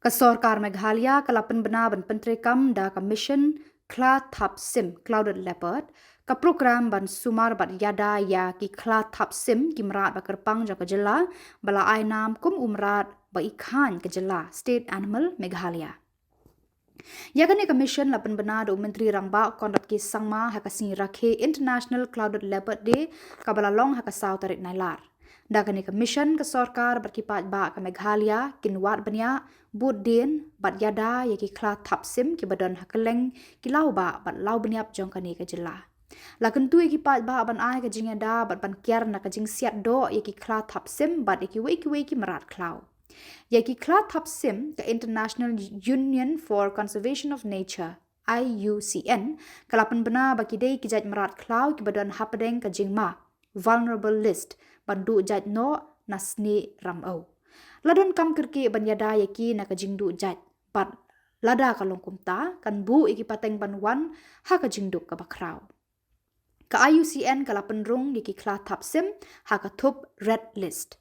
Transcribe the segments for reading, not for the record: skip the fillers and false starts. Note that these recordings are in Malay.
Ka Sorkar Meghalaya kala Pynbna ban pentrekam da Commission Khla-Thapsim Clouded Leopard ka program ban sumar bat yada ya ki Khla-Thapsim ki merat ba kerpang ja Khuborjylla bala ainam kum umrat ba ikhan Khuborjylla State Animal Meghalaya. Yakani Commission la Pynbna do Menteri Rangba kondat ki sangma hakasi rakhe International Clouded Leopard Day kabala long hakasau tarik nailar. Dakani Commission ke Sorkar berkipat ba ke Meghalaya kinwat banyak bud din bat yada yaki Khla-Thapsim ki badan hakeleng ki lau ba bat lau baniap jongkani Khuborjylla. Lakan tu yaki pat ba ban ai ke Jingiada bat ban kiar na ke jing siat do yaki Khla-Thapsim bat yaki wei ki merat klau. Yaki Khla-Thapsim ke International Union for Conservation of Nature IUCN kalapan bena baki dei ki jaj merat klau ki badan hapadeng ke jingma vulnerable list bandu jaj no nasni ramau. Ladon kam kirki ban yada yaki na kajingdu jaj bat lada kalong kumta kan bu iki pateng banwan ha kajingdu ka bakrau. Ka IUCN kala penrung yaki Khla-Thapsim ha ka thup red list.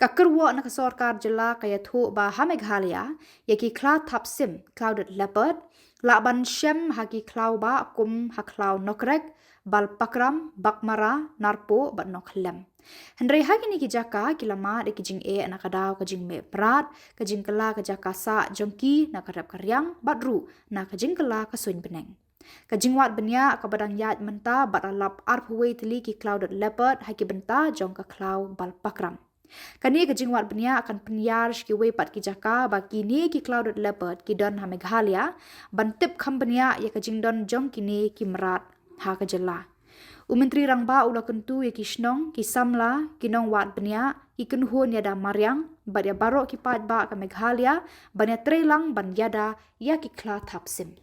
Ka kerwa na ka Sorkar jela kaya thu ba ha Meghalaya yaki Khla-Thapsim clouded leopard la ban shem ha ki klau ba kum ha klau nokrek bal pakram bakmara narpo bat noklem. Hendrai hagi ni ki jaka kilama de ki jing e na kadau ka jing me prat ka jing kala ka jaka sa jongki na karap karyang batru na ka jing kala ka suin beneng. Ka jing wat benya ka badang yat menta bat alap arpway teli ki clouded leopard haki benta jong ka klau bal pakram. Kani ka jing wat benya akan penyar ki we pat ki jaka ba kini ki clouded leopard ki don ha Meghalaya ban tip kham benya ya ka jing don jong kini ki merat ha Khuborjylla. Menteri Rangba ula kentu ya ki Shillong, ki Samla, ki nong wat benya, ki kenhun yada Maryang, bat ya barok ki pat ba ka Meghalaya, ban ya trelang ban yada ya ki Khla-Thapsim.